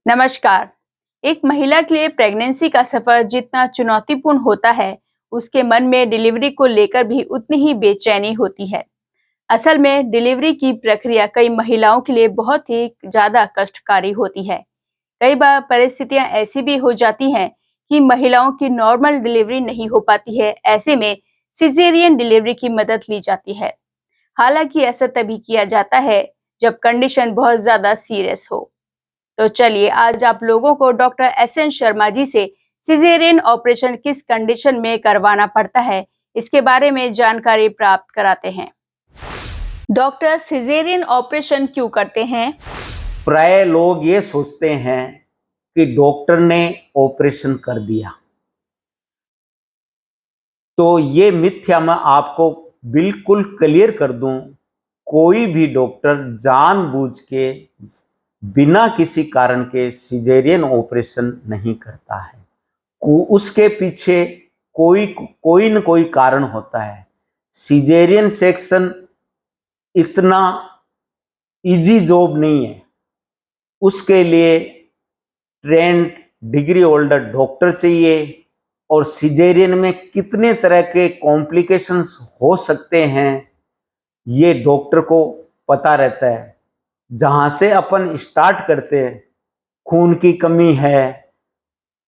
नमस्कार। एक महिला के लिए प्रेगनेंसी का सफर जितना चुनौतीपूर्ण होता है, उसके मन में डिलीवरी को लेकर भी उतनी ही बेचैनी होती है। असल में डिलीवरी की प्रक्रिया कई महिलाओं के लिए बहुत ही ज़्यादा कष्टकारी होती है। कई बार परिस्थितियां ऐसी भी हो जाती हैं कि महिलाओं की नॉर्मल डिलीवरी नहीं हो पाती है। ऐसे में सिजेरियन डिलीवरी की मदद ली जाती है। हालांकि ऐसा तभी किया जाता है जब कंडीशन बहुत ज़्यादा सीरियस हो। तो चलिए आज आप लोगों को डॉक्टर एस.एन. शर्मा जी से सिजेरियन ऑपरेशन किस कंडीशन में करवाना पड़ता है, इसके बारे में जानकारी प्राप्त कराते हैं। डॉक्टर सिजेरियन ऑपरेशन क्यों करते हैं? प्राय लोग ये सोचते हैं कि डॉक्टर ने ऑपरेशन कर दिया, तो ये मिथ्या मैं आपको बिल्कुल क्लियर कर दूं। कोई भी डॉक्टर जानबूझ के बिना किसी कारण के सिजेरियन ऑपरेशन नहीं करता है। उसके पीछे कोई न कोई कारण होता है। सिजेरियन सेक्शन इतना इजी जॉब नहीं है। उसके लिए ट्रेंड डिग्री होल्डर डॉक्टर चाहिए और सिजेरियन में कितने तरह के कॉम्प्लिकेशंस हो सकते हैं ये डॉक्टर को पता रहता है। जहां से अपन स्टार्ट करते हैं, खून की कमी है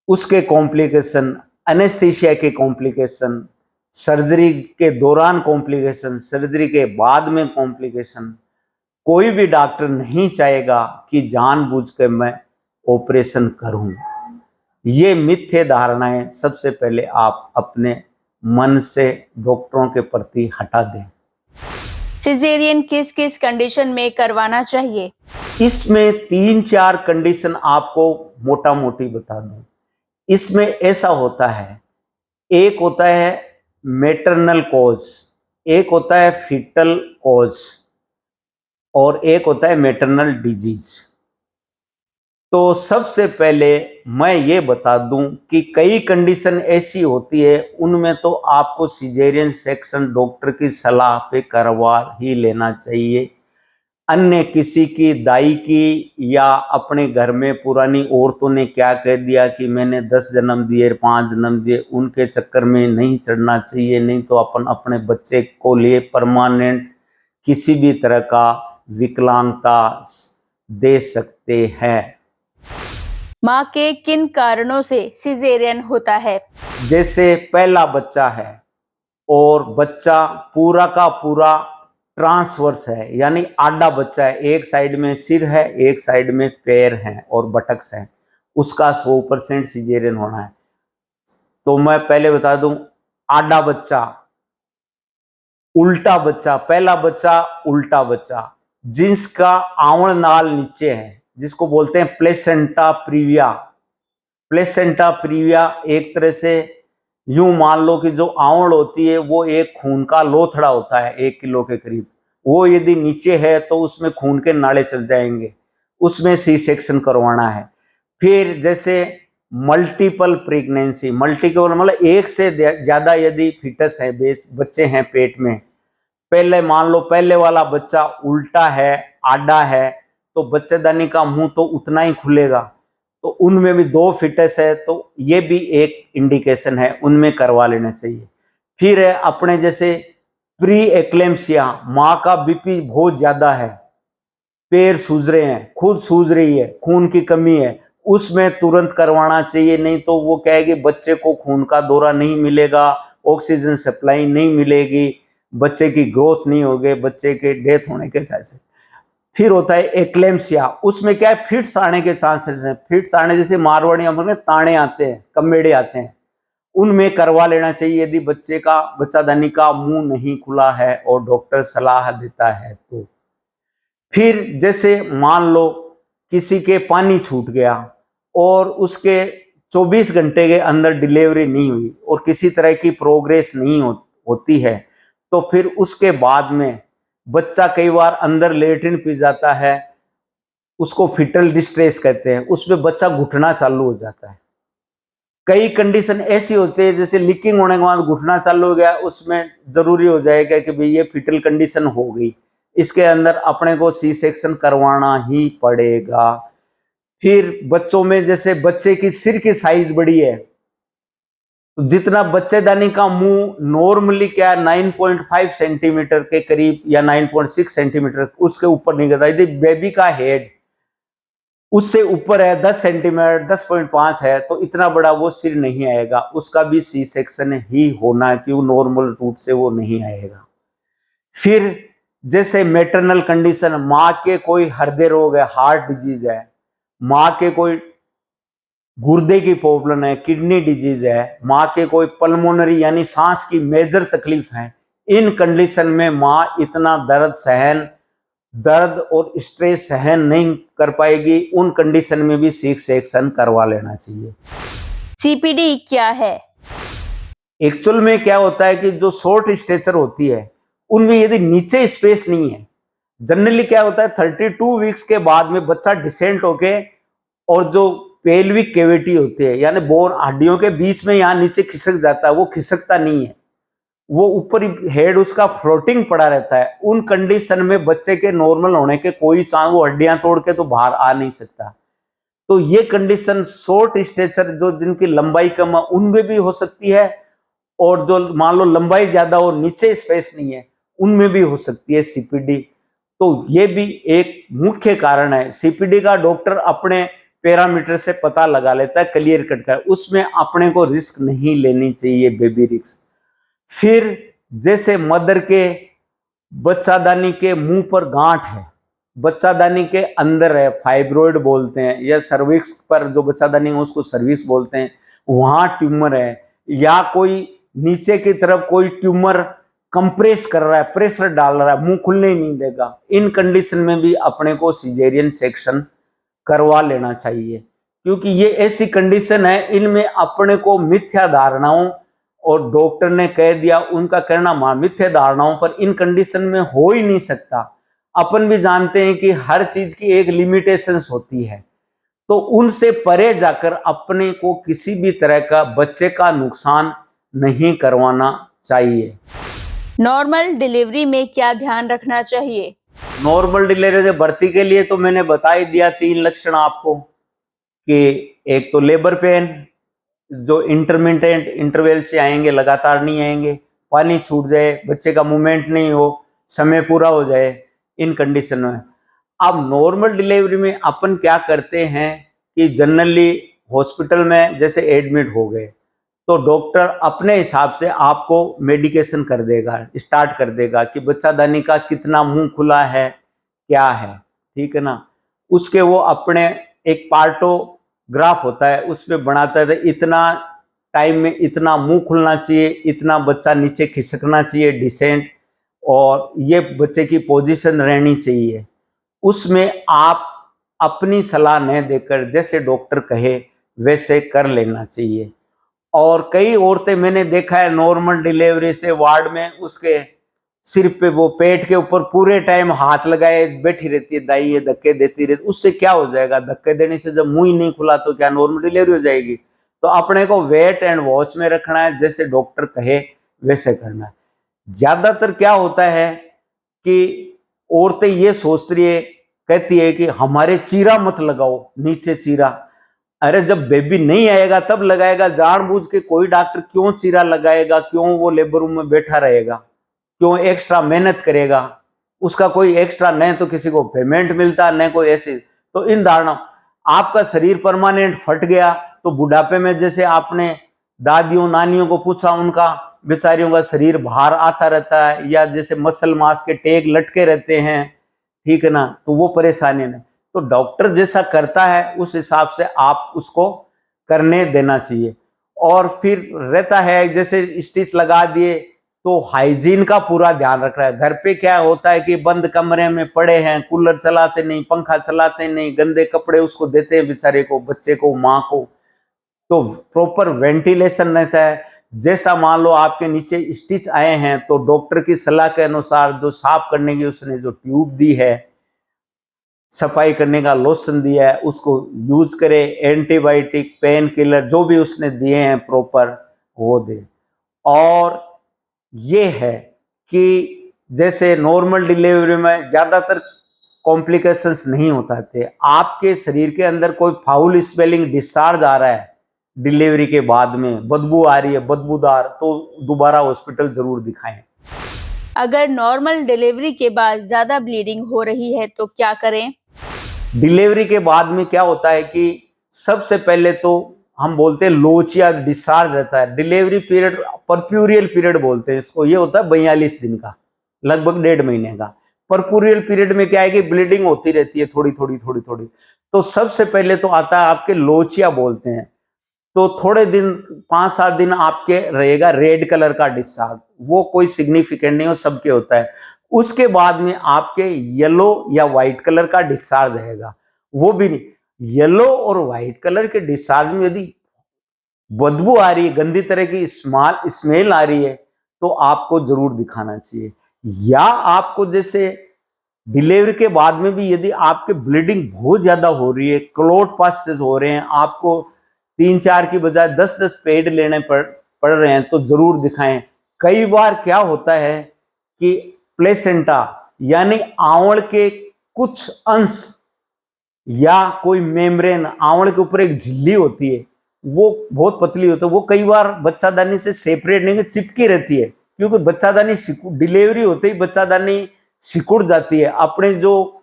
उसके कॉम्प्लिकेशन, एनेस्थीसिया के कॉम्प्लिकेशन, सर्जरी के दौरान कॉम्प्लिकेशन, सर्जरी के बाद में कॉम्प्लिकेशन, कोई भी डॉक्टर नहीं चाहेगा कि जानबूझ के मैं ऑपरेशन करूं। ये मिथ्या धारणाएं सबसे पहले आप अपने मन से डॉक्टरों के प्रति हटा दें। सिजेरियन किस किस कंडीशन में करवाना चाहिए? इसमें 3-4 कंडीशन आपको मोटा मोटी बता दूं। इसमें ऐसा होता है, एक होता है मैटरनल कॉज, एक होता है फीटल कॉज और एक होता है मैटरनल डिजीज। तो सबसे पहले मैं ये बता दूं कि कई कंडीशन ऐसी होती है, उनमें तो आपको सिजेरियन सेक्शन डॉक्टर की सलाह पे करवा ही लेना चाहिए। अन्य किसी की दाई की या अपने घर में पुरानी औरतों ने क्या कह दिया कि मैंने 10 जन्म दिए, 5 जन्म दिए, उनके चक्कर में नहीं चढ़ना चाहिए। नहीं तो अपन अपने बच्चे को लिए परमानेंट किसी भी तरह का विकलांगता दे सकते हैं। माँ के किन कारणों से सिजेरियन होता है? जैसे पहला बच्चा है और बच्चा पूरा का पूरा ट्रांसवर्स है, यानी आधा बच्चा है, एक साइड में सिर है, एक साइड में पैर है और बटक्स है, उसका 100% सिजेरियन होना है। तो मैं पहले बता दूं, आधा बच्चा, उल्टा बच्चा, पहला बच्चा उल्टा बच्चा, जिसका आवरण नाल नीचे है, जिसको बोलते हैं प्लेसेंटा प्रीविया। प्लेसेंटा प्रीविया एक तरह से यूं मान लो कि जो आवरण होती है वो एक खून का लोथड़ा होता है 1 किलो के करीब। वो यदि नीचे है तो उसमें खून के नाले चल जाएंगे, उसमें सी सेक्शन करवाना है। फिर जैसे मल्टीपल प्रेगनेंसी, मल्टीपल मतलब एक से ज्यादा यदि फिटस है, बच्चे हैं पेट में, पहले मान लो पहले वाला बच्चा उल्टा है, आड़ा है, तो बच्चेदानी का मुंह तो उतना ही खुलेगा। तो उनमें भी 2 फिटस है, तो ये भी एक इंडिकेशन है, उनमें करवा लेना चाहिए। फिर है अपने जैसे प्री एक्लेम्सिया, माँ का बीपी बहुत ज्यादा है, पैर सूज रहे हैं, खुद सूज रही है, खून की कमी है, उसमें तुरंत करवाना चाहिए। नहीं तो वो कहेगी बच्चे को खून का दौरा नहीं मिलेगा, ऑक्सीजन सप्लाई नहीं मिलेगी, बच्चे की ग्रोथ नहीं होगी, बच्चे के डेथ होने के चांसेस। फिर होता है एक्लेम्सिया, उसमें क्या है फिट्स आने के चांसेस हैं। फिट्स आने जैसे मारवाड़ी में ताने आते हैं, कमेड़े आते हैं, उनमें करवा लेना चाहिए यदि बच्चादानी का मुंह नहीं खुला है और डॉक्टर सलाह देता है तो। फिर जैसे मान लो किसी के पानी छूट गया और उसके 24 घंटे के अंदर डिलीवरी नहीं हुई और किसी तरह की प्रोग्रेस नहीं होती है, तो फिर उसके बाद में बच्चा कई बार अंदर लेटरिन पी जाता है, उसको फिटल डिस्ट्रेस कहते हैं, उसमें बच्चा घुटना चालू हो जाता है। कई कंडीशन ऐसी होती है जैसे लीकिंग होने के बाद घुटना चालू हो गया, उसमें जरूरी हो जाएगा कि भाई ये फिटल कंडीशन हो गई, इसके अंदर अपने को सी सेक्शन करवाना ही पड़ेगा। फिर बच्चों में जैसे बच्चे की सिर की साइज बड़ी है, तो जितना बच्चेदानी का मुंह नॉर्मली क्या 9.5 सेंटीमीटर के करीब या 9.6 सेंटीमीटर, उसके ऊपर नहीं करता। यदि बेबी का हेड उससे ऊपर है 10 सेंटीमीटर 10.5 है, तो इतना बड़ा वो सिर नहीं आएगा, उसका भी सी सेक्शन ही होना है, कि वो नॉर्मल रूट से वो नहीं आएगा। फिर जैसे मेटरनल कंडीशन, माँ के कोई हृदय रोग है, हार्ट डिजीज है, माँ के कोई गुर्दे की प्रॉब्लम है, किडनी डिजीज है, माँ के कोई पल्मोनरी यानी सांस की मेजर तकलीफ है, इन कंडीशन में माँ इतना दर्द और स्ट्रेस सहन नहीं कर पाएगी, उन कंडीशन में भी सी सेक्शन करवा लेना चाहिए। सीपीडी क्या है? एक्चुअल में क्या होता है कि जो शॉर्ट स्ट्रेचर होती है उनमें यदि नीचे स्पेस नहीं है, जनरली क्या होता है 32 वीक्स के बाद में बच्चा डिसेंट होके, और जो पेल्विक कैविटी होती है यानी बोन हड्डियों के बीच में यहाँ नीचे खिसक जाता है, वो खिसकता नहीं है, वो ऊपर हेड उसका फ्लोटिंग पड़ा रहता है। उन कंडीशन में बच्चे के नॉर्मल होने के कोई चांस, वो हड्डियां तोड़ के तो बाहर आ नहीं सकता। तो ये कंडीशन शॉर्ट स्ट्रेचर जो जिनकी लंबाई कम है उनमें भी हो सकती है, और जो मान लो लंबाई ज्यादा हो नीचे स्पेस नहीं है उनमें भी हो सकती है सीपीडी। तो ये भी एक मुख्य कारण है। सीपीडी का डॉक्टर अपने पैरामीटर से पता लगा लेता है, क्लियर कट कर, उसमें अपने को रिस्क नहीं लेनी चाहिए, बेबी रिस्क। फिर जैसे मदर के बच्चादानी के मुंह पर गांठ है, बच्चादानी के अंदर है, फाइब्रोइड बोलते हैं, या सर्विक्स पर जो बच्चादानी है उसको सर्विक्स बोलते हैं, वहां ट्यूमर है, या कोई नीचे की तरफ कोई ट्यूमर कंप्रेस कर रहा है, प्रेशर डाल रहा है, मुंह खुलने ही नहीं देगा, इन कंडीशन में भी अपने को सिजेरियन सेक्शन करवा लेना चाहिए। क्योंकि ये ऐसी कंडीशन है, इनमें अपने को मिथ्या धारणाओं, और डॉक्टर ने कह दिया उनका कहना मिथ्या धारणाओं पर इन कंडीशन में हो ही नहीं सकता। अपन भी जानते हैं कि हर चीज की एक लिमिटेशंस होती है, तो उनसे परे जाकर अपने को किसी भी तरह का बच्चे का नुकसान नहीं करवाना चाहिए। नॉर्मल डिलीवरी में क्या ध्यान रखना चाहिए? नॉर्मल डिलीवरी से भर्ती के लिए तो मैंने बता ही दिया 3 लक्षण आपको, कि एक तो लेबर पेन जो इंटरमिटेंट इंटरवल से आएंगे, लगातार नहीं आएंगे, पानी छूट जाए, बच्चे का मूवमेंट नहीं हो, समय पूरा हो जाए, इन कंडीशन में। अब नॉर्मल डिलीवरी में अपन क्या करते हैं कि जनरली हॉस्पिटल में जैसे एडमिट हो गए तो डॉक्टर अपने हिसाब से आपको मेडिकेशन कर देगा, स्टार्ट कर देगा कि बच्चादानी का कितना मुंह खुला है, क्या है, ठीक है ना। उसके वो अपने एक पार्टोग्राफ होता है उसमें बनाता है, इतना टाइम में इतना मुंह खुलना चाहिए, इतना बच्चा नीचे खिसकना चाहिए डिसेंट, और ये बच्चे की पोजीशन रहनी चाहिए। उसमें आप अपनी सलाह न देकर जैसे डॉक्टर कहे वैसे कर लेना चाहिए। और कई औरतें मैंने देखा है नॉर्मल डिलीवरी से वार्ड में उसके सिर पे, वो पेट के ऊपर पूरे टाइम हाथ लगाए बैठी रहती है, दाई ये धक्के देती रहती, उससे क्या हो जाएगा? धक्के देने से जब मुंह ही नहीं खुला तो क्या नॉर्मल डिलीवरी हो जाएगी? तो अपने को वेट एंड वॉच में रखना है, जैसे डॉक्टर कहे वैसे करना है। ज्यादातर क्या होता है कि औरतें ये सोचती है, कहती है कि हमारे चीरा मत लगाओ, नीचे चीरा। अरे जब बेबी नहीं आएगा तब लगाएगा, जानबूझ के कोई डॉक्टर क्यों चीरा लगाएगा? क्यों वो लेबर रूम में बैठा रहेगा? क्यों एक्स्ट्रा मेहनत करेगा? उसका कोई एक्स्ट्रा न तो किसी को पेमेंट मिलता, न कोई ऐसी। तो इन धारणा, आपका शरीर परमानेंट फट गया तो बुढ़ापे में जैसे आपने दादियों नानियों को पूछा, उनका बेचारियों का शरीर बाहर आता रहता है, या जैसे मसल मास के टेग लटके रहते हैं, ठीक है ना, तो वो परेशानी नहीं। तो डॉक्टर जैसा करता है उस हिसाब से आप उसको करने देना चाहिए। और फिर रहता है जैसे स्टिच लगा दिए तो हाइजीन का पूरा ध्यान रखना है। घर पे क्या होता है कि बंद कमरे में पड़े हैं, कूलर चलाते नहीं, पंखा चलाते नहीं, गंदे कपड़े उसको देते हैं बेचारे को, बच्चे को, माँ को। तो प्रॉपर वेंटिलेशन रहता है। जैसा मान लो आपके नीचे स्टिच आए हैं तो डॉक्टर की सलाह के अनुसार जो साफ करने की उसने जो ट्यूब दी है, सफाई करने का लोशन दिया है, उसको यूज करे। एंटीबायोटिक, पेन किलर जो भी उसने दिए हैं प्रॉपर वो दे। और ये है कि जैसे नॉर्मल डिलीवरी में ज्यादातर कॉम्प्लिकेशंस नहीं होता थे। आपके शरीर के अंदर कोई फाउल स्मेलिंग डिस्चार्ज आ रहा है डिलीवरी के बाद में, बदबू आ रही है बदबूदार, तो दोबारा हॉस्पिटल जरूर दिखाएं। अगर नॉर्मल डिलीवरी के बाद ज्यादा ब्लीडिंग हो रही है तो क्या करें? डिलीवरी के बाद में क्या होता है कि सबसे पहले तो हम बोलते हैं लोच या डिस्चार्ज रहता है। डिलीवरी पीरियड परप्यूरियल पीरियड बोलते हैं इसको, ये होता है 42 दिन का, लगभग 1.5 महीने का। परप्यूरियल पीरियड में क्या है कि ब्लीडिंग होती रहती है थोड़ी थोड़ी थोड़ी थोड़ी। तो सबसे पहले तो आता है आपके लोचिया बोलते हैं। तो थोड़े दिन 5-7 दिन आपके रहेगा रेड कलर का डिस्चार्ज, वो कोई सिग्निफिकेंट नहीं हो, सबके होता है। उसके बाद में आपके येलो या व्हाइट कलर का डिस्चार्ज रहेगा, वो भी नहीं। येलो और व्हाइट कलर के डिस्चार्ज में यदि बदबू आ रही है, गंदी तरह की स्मेल आ रही है, तो आपको जरूर दिखाना चाहिए। या आपको जैसे डिलीवरी के बाद में भी यदि आपके ब्लीडिंग बहुत ज्यादा हो रही है, क्लॉट पासेस हो रहे हैं, आपको 3-4 की बजाय 10-10 पेड लेने पड़ रहे हैं, तो जरूर दिखाएं। कई बार क्या होता है कि प्लेसेंटा यानी आंवल के कुछ अंश या कोई मेम्ब्रेन, आंवल के ऊपर एक झिल्ली होती है, वो बहुत पतली होती है, वो कई बार बच्चादानी से सेपरेट नहीं, चिपकी रहती है, क्योंकि बच्चादानी डिलीवरी होते ही बच्चादानी सिकुड़ जाती है, अपने जो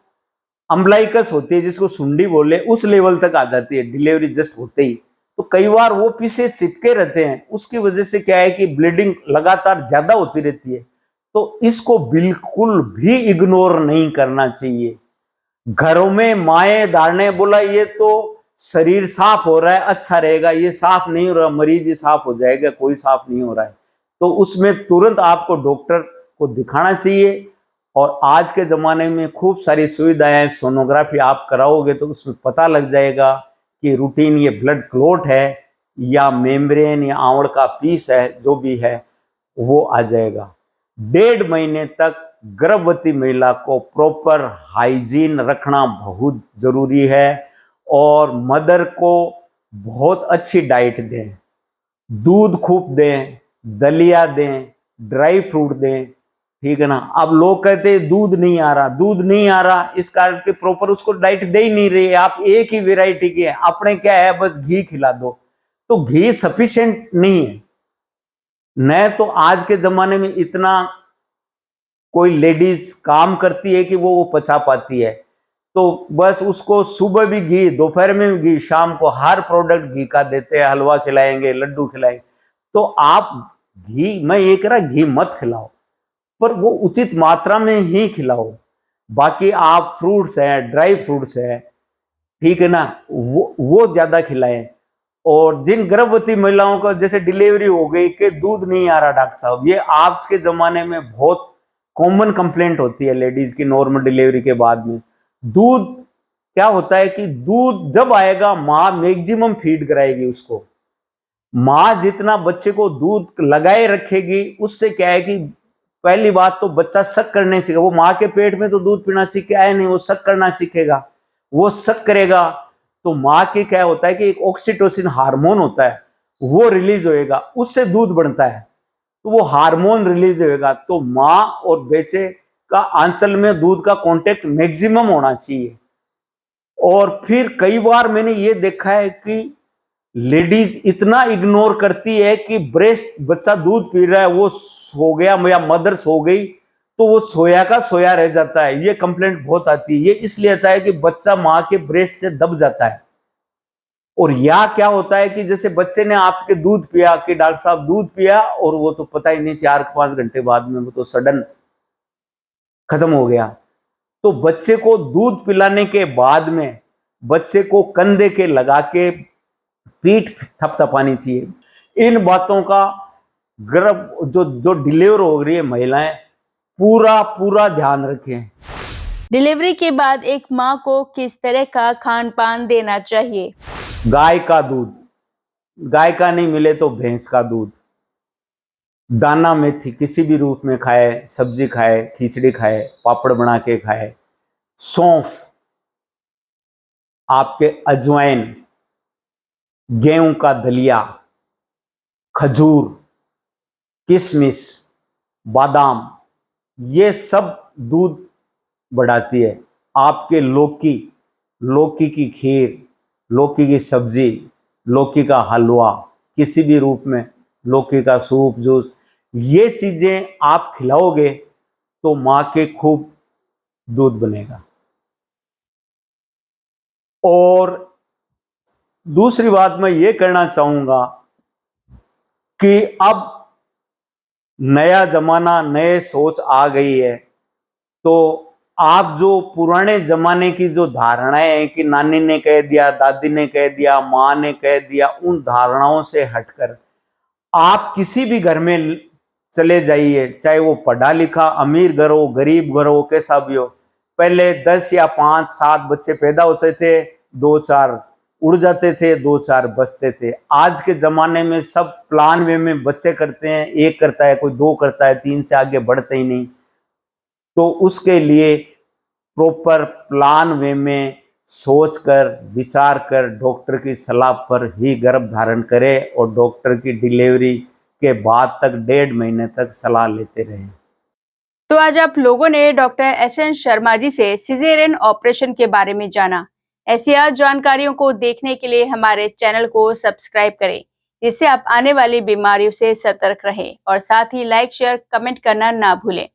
अम्बलाइकस होती है जिसको सुंडी बोले, उस लेवल तक आ जाती है डिलीवरी जस्ट होते ही। तो कई बार वो पीछे चिपके रहते हैं, उसकी वजह से क्या है कि ब्लीडिंग लगातार ज्यादा होती रहती है। तो इसको बिल्कुल भी इग्नोर नहीं करना चाहिए। घरों में माएं धारणे बोला ये तो शरीर साफ हो रहा है अच्छा रहेगा, ये साफ नहीं हो रहा, मरीज ही साफ हो जाएगा, कोई साफ नहीं हो रहा है, तो उसमें तुरंत आपको डॉक्टर को दिखाना चाहिए। और आज के जमाने में खूब सारी सुविधाएं, सोनोग्राफी आप कराओगे तो उसमें पता लग जाएगा कि रूटीन ये ब्लड क्लॉट है या मेम्ब्रेन या आंवड़ का पीस है, जो भी है वो आ जाएगा। 1.5 महीने तक गर्भवती महिला को प्रॉपर हाइजीन रखना बहुत जरूरी है, और मदर को बहुत अच्छी डाइट दें, दूध खूब दें, दलिया दें, ड्राई फ्रूट दें, ठीक है ना। अब लोग कहते हैं दूध नहीं आ रहा, दूध नहीं आ रहा, इस कारण के प्रॉपर उसको डाइट दे ही नहीं रही है। आप एक ही वेराइटी के है, अपने क्या है बस घी खिला दो, तो घी सफिशिएंट नहीं है। न तो आज के जमाने में इतना कोई लेडीज काम करती है कि वो पचा पाती है, तो बस उसको सुबह भी घी, दोपहर में भी घी, शाम को हर प्रोडक्ट घी का देते हैं, हलवा खिलाएंगे, लड्डू खिलाएंगे। तो आप घी, मैं ये कह रहा घी मत खिलाओ, पर वो उचित मात्रा में ही खिलाओ। बाकी आप फ्रूट्स हैं, ड्राई फ्रूट्स है, ठीक है ना, वो ज्यादा खिलाएं। और जिन गर्भवती महिलाओं को जैसे डिलीवरी हो गई कि दूध नहीं आ रहा डॉक्टर साहब, ये आज के जमाने में बहुत कॉमन कंप्लेंट होती है लेडीज की नॉर्मल डिलीवरी के बाद में। दूध क्या होता है कि दूध जब आएगा माँ मैक्सिमम फीड कराएगी उसको। माँ जितना बच्चे को दूध लगाए रखेगी, उससे क्या है कि पहली बात तो बच्चा शक करने सीखेगा। वो माँ के पेट में तो दूध पीना सीख के आया नहीं, वो शक करना सीखेगा। वो शक करेगा तो माँ के क्या होता है कि एक ऑक्सीटोसिन हार्मोन होता है, वो रिलीज होएगा, उससे दूध बनता है। तो वो हार्मोन रिलीज होएगा तो माँ और बच्चे का आंचल में दूध का कांटेक्ट मैक्सिमम होना चाहिए। और फिर कई बार मैंने ये देखा है कि लेडीज इतना इग्नोर करती है कि ब्रेस्ट, बच्चा दूध पी रहा है, वो सो गया या मदर सो गई तो वो सोया का सोया रह जाता है। ये कंप्लेंट बहुत आती है। ये इसलिए आता है कि बच्चा माँ के ब्रेस्ट से दब जाता है। और या क्या होता है कि जैसे बच्चे ने आपके दूध पिया कि डॉक्टर साहब दूध पिया, और वो तो पता ही नहीं 4-5 घंटे बाद में वो तो सडन खत्म हो गया। तो बच्चे को दूध पिलाने के बाद में बच्चे को कंधे के लगा के पीठ थपथपानी चाहिए। इन बातों का गर्भ जो जो डिलीवर हो रही है महिलाएं पूरा पूरा ध्यान रखें। डिलीवरी के बाद एक माँ को किस तरह का खान पान देना चाहिए? गाय का दूध, गाय का नहीं मिले तो भैंस का दूध, दाना मेथी किसी भी रूप में खाए, सब्जी खाए, खिचड़ी खाए, पापड़ बना के खाए, सौंफ, आपके अजवाइन, गेहूं का दलिया, खजूर, किशमिश, बादाम, ये सब दूध बढ़ाती है। आपके लौकी की खीर, लौकी की सब्जी, लौकी का हलवा, किसी भी रूप में लौकी का सूप, जूस, ये चीजें आप खिलाओगे तो मां के खूब दूध बनेगा। और दूसरी बात मैं ये कहना चाहूंगा कि अब नया जमाना, नए सोच आ गई है, तो आप जो पुराने जमाने की जो धारणाएं हैं कि नानी ने कह दिया, दादी ने कह दिया, माँ ने कह दिया, उन धारणाओं से हटकर आप किसी भी घर में चले जाइए, चाहे वो पढ़ा लिखा अमीर घर हो, गरीब घर हो, कैसा भी हो, पहले 10 या 5 7 बच्चे पैदा होते थे, 2 4 उड़ जाते थे, 2 4 बचते थे। आज के जमाने में सब प्लान वे में बच्चे करते हैं, एक करता है, कोई 2 करता है, 3 से आगे बढ़ते ही नहीं। तो उसके लिए प्रॉपर प्लान वे में सोच कर, विचार कर, डॉक्टर की सलाह पर ही गर्भ धारण करें और डॉक्टर की डिलीवरी के बाद तक 1.5 महीने तक सलाह लेते रहें। तो आज आप लोगों ने डॉक्टर एसएन शर्मा जी से सिजेरियन ऑपरेशन के बारे में जाना। ऐसी और जानकारियों को देखने के लिए हमारे चैनल को सब्सक्राइब करें, जिससे आप आने वाली बीमारियों से सतर्क रहें और साथ ही लाइक, शेयर, कमेंट करना ना भूलें।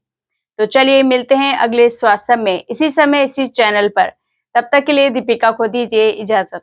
तो चलिए मिलते हैं अगले स्वास्थ्य में इसी समय इसी चैनल पर। तब तक के लिए दीपिका को दीजिए इजाजत।